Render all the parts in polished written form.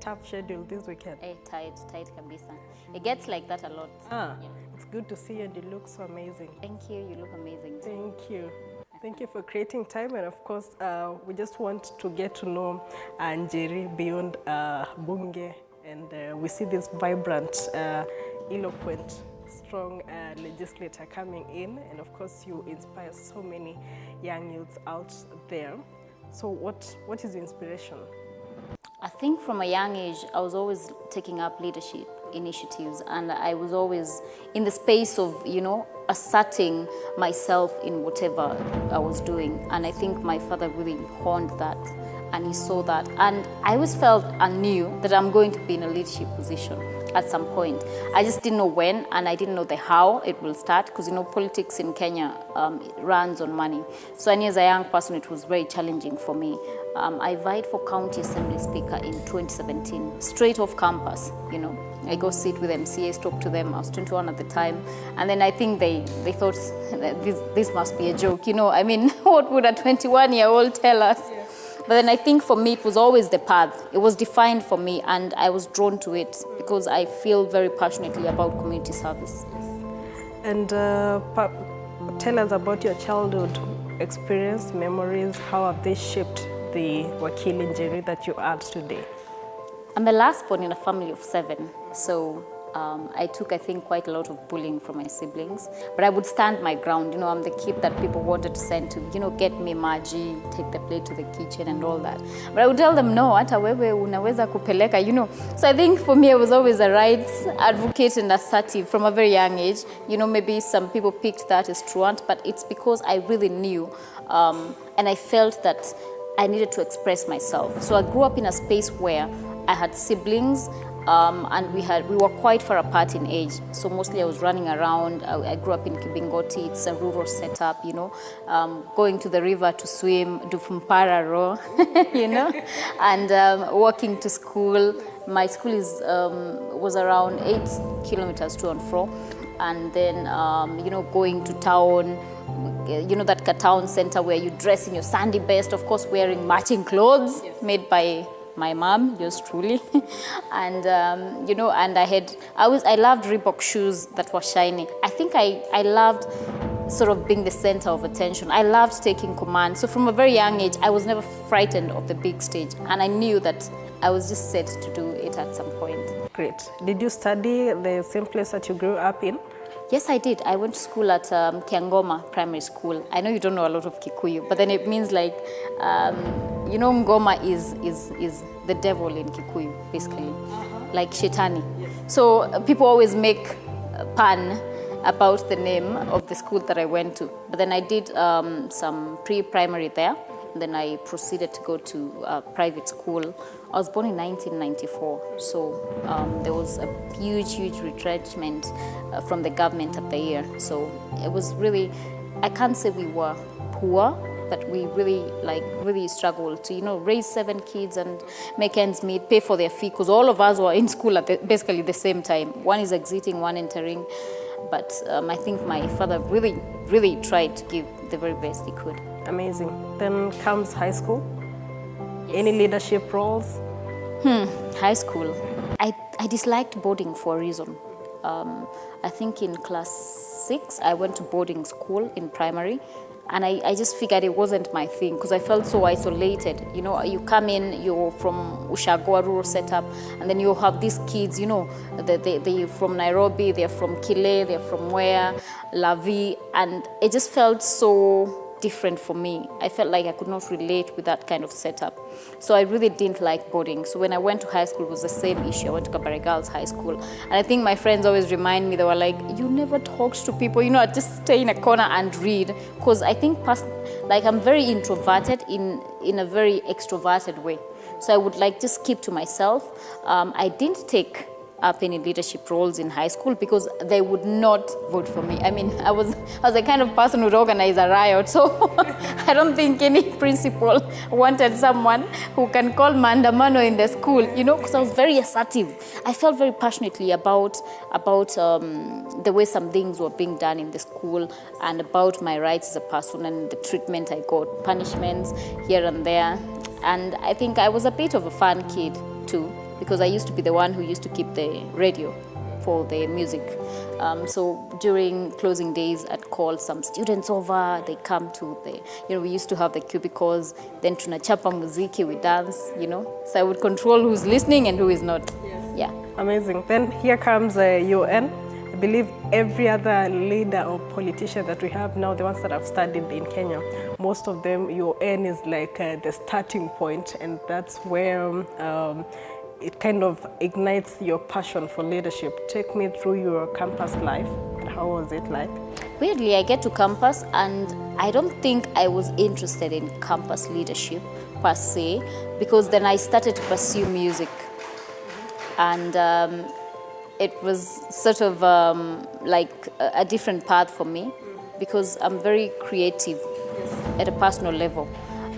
tough schedule this weekend? Tight kabisa. It gets like that a lot. Yeah. It's good to see you and you look so amazing. Thank you, you look amazing. Thank you. Thank you for creating time, and of course, we just want to get to know Njeri beyond Bunge, and we see this vibrant, eloquent, strong legislator coming in, and of course, you inspire so many young youths out there. So, what is your inspiration? I think from a young age, I was always taking up leadership initiatives, and I was always in the space of, asserting myself in whatever I was doing. And I think my father really honed that, and he saw that. And I always felt and knew that I'm going to be in a leadership position at some point. I just didn't know when, and I didn't know the how it will start, because politics in Kenya runs on money. So I knew as a young person it was very challenging for me. I vied for County Assembly Speaker in 2017, straight off campus, I go sit with MCAs, talk to them. I was 21 at the time. And then I think they thought that this must be a joke. What would a 21-year-old tell us? Yes. But then I think for me, it was always the path. It was defined for me, and I was drawn to it because I feel very passionately about community service. Yes. And tell us about your childhood experience, memories. How have they shaped the Wakili Njeri that you are today? I'm the last born in a family of 7, so I took, I think, quite a lot of bullying from my siblings, but I would stand my ground. I'm the kid that people wanted to send to, get me maji, take the plate to the kitchen and all that. But I would tell them, no, hata wewe unaweza kupeleka, So I think for me, I was always a rights advocate and assertive from a very young age. Maybe some people picked that as truant, but it's because I really knew, and I felt that I needed to express myself. So I grew up in a space where I had siblings, and we were quite far apart in age. So mostly I was running around. I grew up in Kibingoti. It's a rural setup, going to the river to swim, do fumpara row, and walking to school. My school was around 8 kilometers to and fro. And then, going to town, that town center where you dress in your Sunday best, of course, wearing matching clothes. Yes. Made by my mom, yours truly. And, and I loved Reebok shoes that were shiny. I think I loved sort of being the center of attention. I loved taking command. So from a very young age, I was never frightened of the big stage. And I knew that I was just set to do it at some point. Great. Did you study the same place that you grew up in? Yes, I did. I went to school at Kiangoma Primary School. I know you don't know a lot of Kikuyu, but then it means like, Ngoma is the devil in Kikuyu, basically, like Shetani. Yes. So people always make pun about the name of the school that I went to. But then I did some pre-primary there. And then I proceeded to go to private school. I was born in 1994, so there was a huge retrenchment from the government at the year. So it was really, I can't say we were poor, but we really struggled to, raise 7 kids and make ends meet, pay for their fee, because all of us were in school at basically the same time. One is exiting, one entering. But I think my father really tried to give the very best he could. Amazing. Then comes high school. Yes. Any leadership roles? High school. I disliked boarding for a reason. I think in class 6, I went to boarding school in primary. And I just figured it wasn't my thing because I felt so isolated. You come in, you're from Ushago, rural setup, and then you have these kids, they're from Nairobi, they're from Kile, they're from where, Lavi, and it just felt so different for me. I felt like I could not relate with that kind of setup. So I really didn't like boarding. So when I went to high school, it was the same issue. I went to Kabare Girls High School. And I think my friends always remind me, they were like, you never talked to people, I just stay in a corner and read. Because I think I'm very introverted in a very extroverted way. So I would just keep to myself. I didn't take up any leadership roles in high school because they would not vote for me. I was the kind of person who would organize a riot, so I don't think any principal wanted someone who can call maandamano in the school, because I was very assertive. I felt very passionately about the way some things were being done in the school and about my rights as a person and the treatment I got, punishments here and there. And I think I was a bit of a fun kid too. because I used to be the one who used to keep the radio for the music. So during closing days, I'd call some students over. They come to we used to have the cubicles. Then tunachapa muziki, we dance, So I would control who's listening and who is not. Yes. Yeah. Amazing. Then here comes UN. I believe every other leader or politician that we have now, the ones that have studied in Kenya, most of them, UN is like the starting point, and that's where it kind of ignites your passion for leadership. Take me through your campus life. How was it like? Weirdly, I get to campus and I don't think I was interested in campus leadership per se, because then I started to pursue music. And it was sort of like a different path for me, because I'm very creative at a personal level.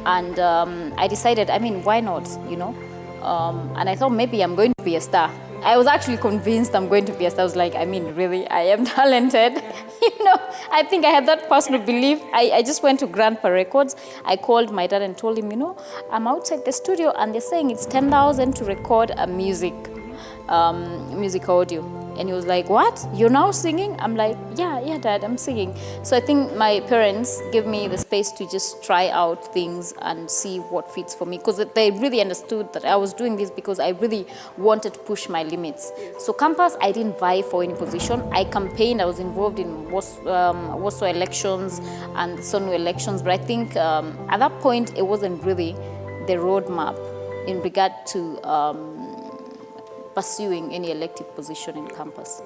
And I decided, why not, And I thought maybe I'm going to be a star. I was actually convinced I'm going to be a star. I was like, really, I am talented. I think I had that personal belief. I just went to Grandpa Records. I called my dad and told him, I'm outside the studio and they're saying it's 10,000 to record a music audio. And he was like, what? You're now singing? I'm like, yeah, Dad, I'm singing. So I think my parents gave me the space to just try out things and see what fits for me, because they really understood that I was doing this because I really wanted to push my limits. So campus, I didn't vie for any position. I campaigned. I was involved in Warsaw elections and Sonu elections. But I think at that point, it wasn't really the roadmap in regard to pursuing any elective position in campus.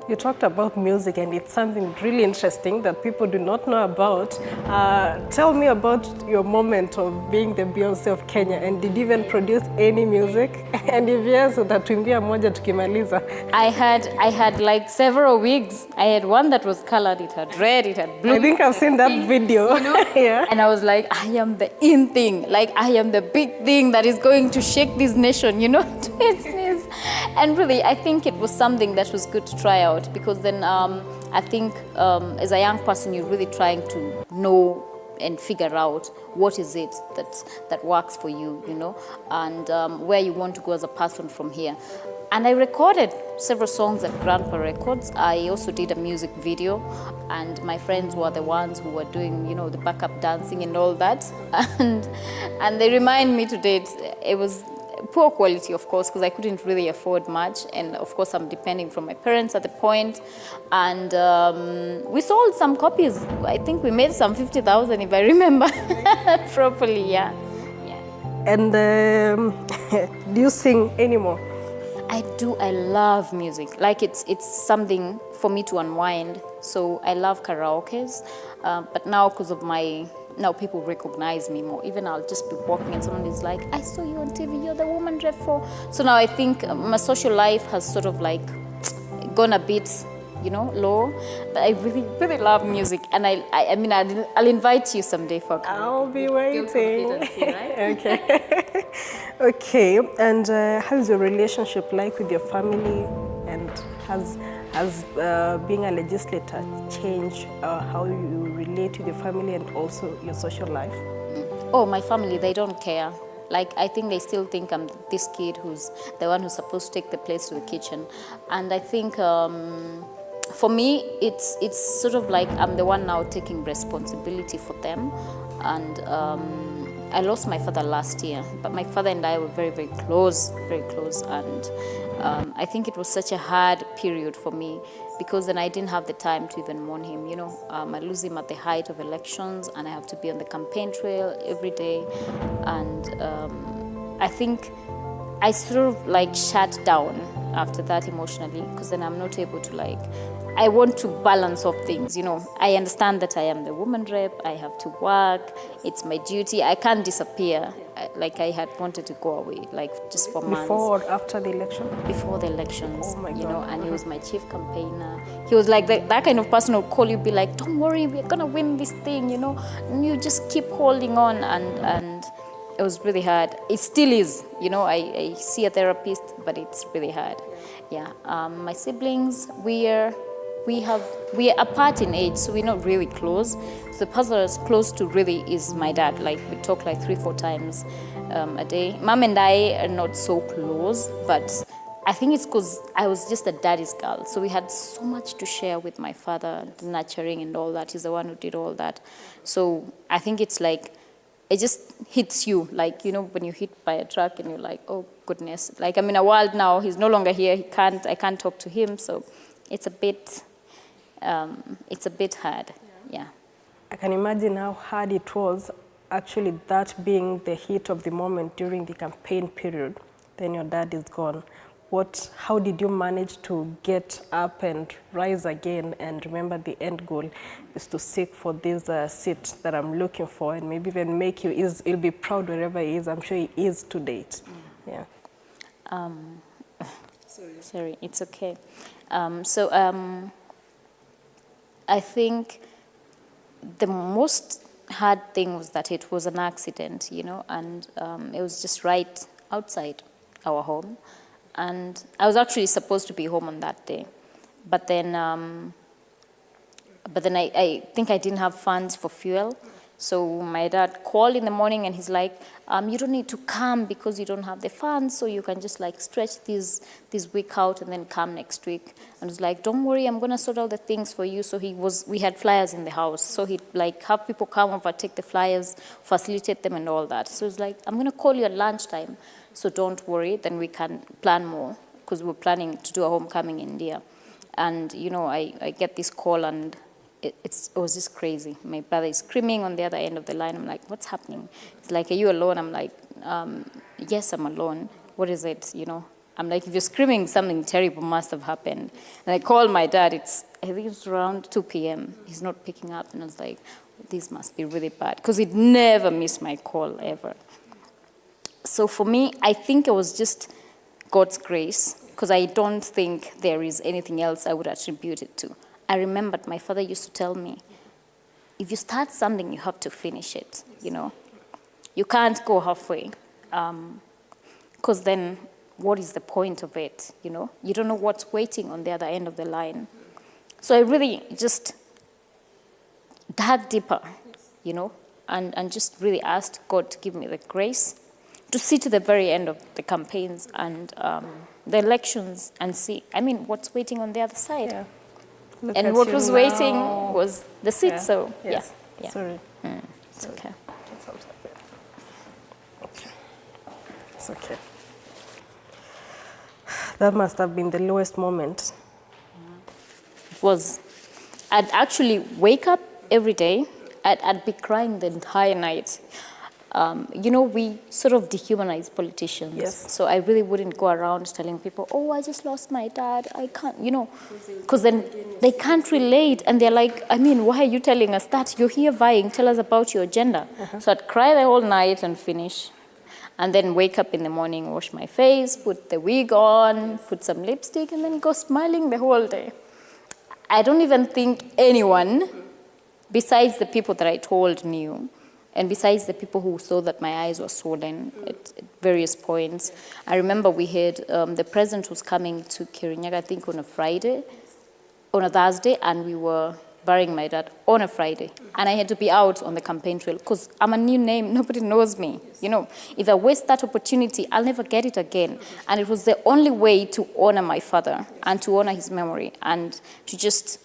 You talked about music, and it's something really interesting that people do not know about. Tell me about your moment of being the Beyonce of Kenya, and did you even produce any music? And if yes, utatuimbia moja tukimaliza. I had like several wigs. I had one that was colored, it had red, it had blue. I think I've seen that video. Yeah. And I was like, I am the in thing. Like, I am the big thing that is going to shake this nation, And really, I think it was something that was good to try out, because then I think as a young person, you're really trying to know and figure out what is it that works for you, and where you want to go as a person from here. And I recorded several songs at Grandpa Records. I also did a music video, and my friends were the ones who were doing, the backup dancing and all that. And they remind me today, it was poor quality, of course, because I couldn't really afford much. And of course, I'm depending from my parents at the point. And we sold some copies. I think we made some 50,000, if I remember properly, yeah. And do you sing anymore? I do. I love music. Like, it's something for me to unwind. So I love karaokes. But now, because of now people recognize me more. Even I'll just be walking and someone is like, I saw you on TV, you're the woman rep for. So now I think my social life has sort of like gone a bit, low. But I really, really love music. And I'll invite you someday for I'll be waiting. See, right? Okay. Okay. And how is your relationship like with your family? And has being a legislator changed how you relate with your family and also your social life? Oh, my family, they don't care. Like, I think they still think I'm this kid who's the one who's supposed to take the place to the kitchen. And I think for me, it's sort of like I'm the one now taking responsibility for them. And I lost my father last year, but my father and I were very, very close, and I think it was such a hard period for me, because then I didn't have the time to even mourn him. I lose him at the height of elections, and I have to be on the campaign trail every day, and I think I sort of like shut down after that emotionally, because then I'm not able to I want to balance off things, I understand that I am the woman rep, I have to work, it's my duty, I can't disappear. I had wanted to go away, just for months. Before or after the election? Before the elections, oh my God. And he was my chief campaigner. He was like that kind of person who will call you, be like, don't worry, we're gonna win this thing, and you just keep holding on, and it was really hard. It still is, I see a therapist, but it's really hard. Yeah, my siblings, we're we are apart in age, so we're not really close. So the person that's close to really is my dad. Like we talk like 3-4 times a day. Mom and I are not so close, but I think it's because I was just a daddy's girl. So we had so much to share with my father, the nurturing and all that. He's the one who did all that. So I think it's like, it just hits you, like, you know, when you're hit by a truck and you're like, oh goodness. Like, I'm in a world now, he's no longer here, I can't talk to him, so it's a bit hard, yeah. I can imagine how hard it was, actually, that being the heat of the moment during the campaign period. Then your dad is gone. How did you manage to get up and rise again and remember the end goal is to seek for this seat that I'm looking for, and maybe even make he'll be proud wherever he is. I'm sure he is to date. Yeah. Sorry, it's okay. I think the most hard thing was that it was an accident, you know, and it was just right outside our home. And I was actually supposed to be home on that day. But then I think I didn't have funds for fuel. So my dad called in the morning and he's like, you don't need to come because you don't have the funds, so you can just like stretch this week out and then come next week. And I was like, don't worry, I'm gonna sort out the things for you. So we had flyers in the house. So he'd like have people come over, take the flyers, facilitate them and all that. So it's like, I'm gonna call you at lunchtime. So don't worry, then we can plan more, because we're planning to do a homecoming in India. And, you know, I get this call and it was just crazy. My brother is screaming on the other end of the line. I'm like, what's happening? It's like, are you alone? I'm like, yes, I'm alone. What is it, you know? I'm like, if you're screaming, something terrible must have happened. And I called my dad. I think it's around 2 p.m. He's not picking up. And I was like, this must be really bad, because he'd never miss my call, ever. So for me, I think it was just God's grace, because I don't think there is anything else I would attribute it to. I remembered my father used to tell me, if you start something, you have to finish it, you know. You can't go halfway, because then what is the point of it, you know? You don't know what's waiting on the other end of the line. So I really just dug deeper, you know, and just really asked God to give me the grace to see to the very end of the campaigns and the elections and see, I mean, what's waiting on the other side. Yeah. And what was waiting was the seat, so yes. yeah. Sorry. It's okay. Okay. It's okay. That must have been the lowest moment. It was. I'd actually wake up every day, I'd be crying the entire night. You know, we sort of dehumanize politicians. Yes. So I really wouldn't go around telling people, oh, I just lost my dad. I can't, you know, because then they can't relate. And they're like, I mean, why are you telling us that? You're here vying. Tell us about your agenda. So I'd cry the whole night and finish. And then wake up in the morning, wash my face, put the wig on, put some lipstick, and then go smiling the whole day. I don't even think anyone, besides the people that I told, knew. And besides the people who saw that my eyes were swollen at various points. I remember we had, the president was coming to Kirinyaga, I think on a Thursday, and we were burying my dad on a Friday. And I had to be out on the campaign trail, because I'm a new name, nobody knows me. You know, if I waste that opportunity, I'll never get it again. And it was the only way to honor my father and to honor his memory and to just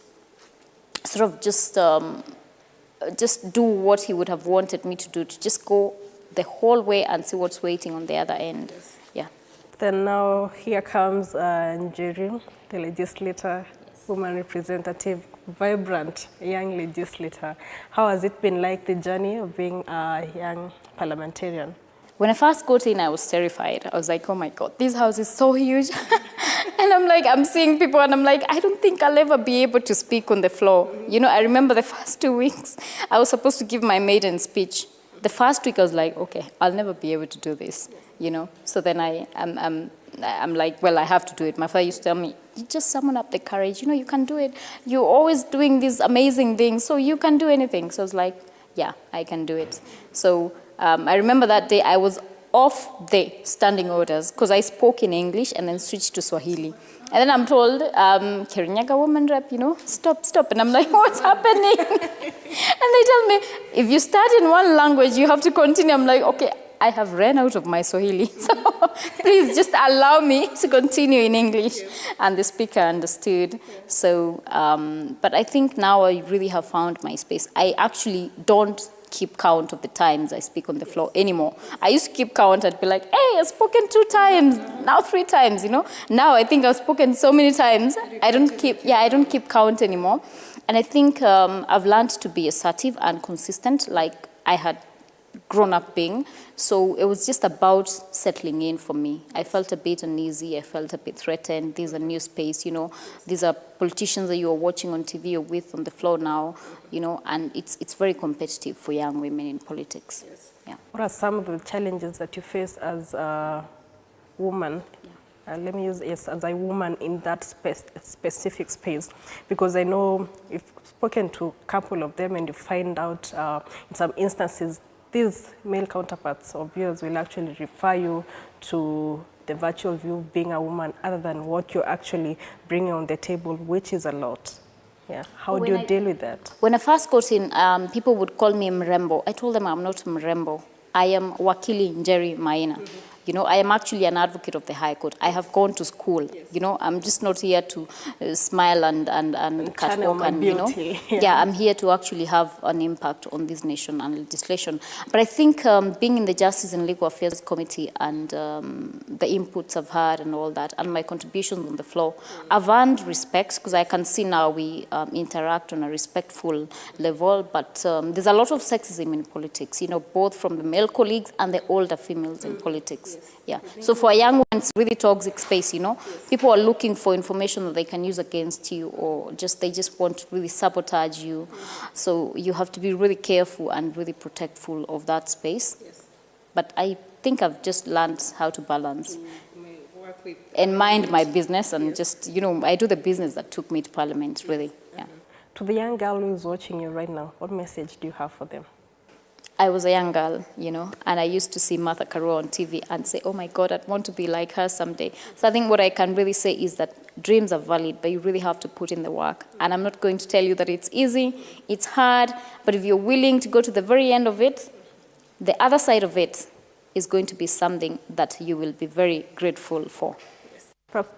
sort of just do what he would have wanted me to do, to just go the whole way and see what's waiting on the other end. Yeah. Then now here comes Njeri, the legislator, woman representative, vibrant young legislator. How has it been like, the journey of being a young parliamentarian? When I first got in, I was terrified. I was like, oh my God, this house is so huge. And I'm like, I'm seeing people and I'm like, I don't think I'll ever be able to speak on the floor. You know, I remember the first 2 weeks, I was supposed to give my maiden speech. The first week I was like, okay, I'll never be able to do this, you know. So then I'm like, well, I have to do it. My father used to tell me, you just summon up the courage. You know, you can do it. You're always doing these amazing things, so you can do anything. So I was like, yeah, I can do it. So I remember that day I was off the standing orders because I spoke in English and then switched to Swahili. And then I'm told, Kirinyaga woman rep, stop. And I'm like, what's happening? And they tell me, if you start in one language, you have to continue. I'm like, okay, I have ran out of my Swahili. So please just allow me to continue in English. And the speaker understood. So, but I think now I really have found my space. I actually don't keep count of the times I speak on the floor anymore. I used to keep count. I'd be like, hey, I've spoken 2 times, now 3 times, Now I think I've spoken so many times. I don't keep count anymore. And I think I've learned to be assertive and consistent like I had grown up being. So it was just about settling in for me. I felt a bit uneasy. I felt a bit threatened. There's a new space, These are politicians that you are watching on TV or with on the floor now, and it's very competitive for young women in politics. Yes. Yeah. What are some of the challenges that you face as a woman? Let me use as a woman in that specific space, because I know you've spoken to a couple of them and you find out in some instances these male counterparts of yours will actually refer you to the virtue of you being a woman other than what you're actually bringing on the table, which is a lot. Yeah. How do you deal with that? When I first got in, people would call me Mrembo. I told them I'm not Mrembo. I am Wakili Njeri Maina. I am actually an advocate of the High Court. I have gone to school. I'm just not here to smile and catwalk and Yeah, I'm here to actually have an impact on this nation and legislation. But I think being in the Justice and Legal Affairs Committee and the inputs I've had and all that, and my contributions on the floor, I've earned respect because I can see now we interact on a respectful level. But there's a lot of sexism in politics, both from the male colleagues and the older females in politics. Yeah. So for a young one, it's really toxic space, People are looking for information that they can use against you, or they just want to really sabotage you. So you have to be really careful and really protectful of that space. But I think I've just learned how to balance and mind my business and just, I do the business that took me to Parliament, really. Yeah. To the young girl who is watching you right now, what message do you have for them? I was a young girl, and I used to see Martha Karua on TV and say, oh my God, I'd want to be like her someday. So I think what I can really say is that dreams are valid, but you really have to put in the work. And I'm not going to tell you that it's easy, it's hard, but if you're willing to go to the very end of it, the other side of it is going to be something that you will be very grateful for.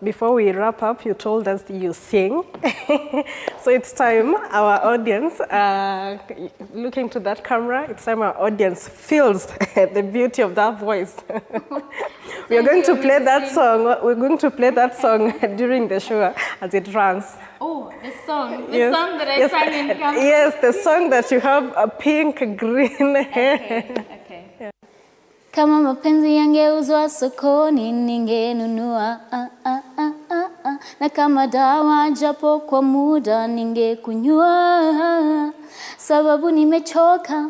Before we wrap up, you told us you sing. So it's time our audience, looking to that camera, it's time our audience feels the beauty of that voice. We're going to play that song. We're going to play that song during the show as it runs. Oh, the song. The song that I sang in camera. Yes, the song that you have a pink, green hair. Okay. Yeah. Kama mapenzi yangeuzwa sokoni ningenunua, na kama dawa japo kwa muda ningekunywa, sababu nimechoka.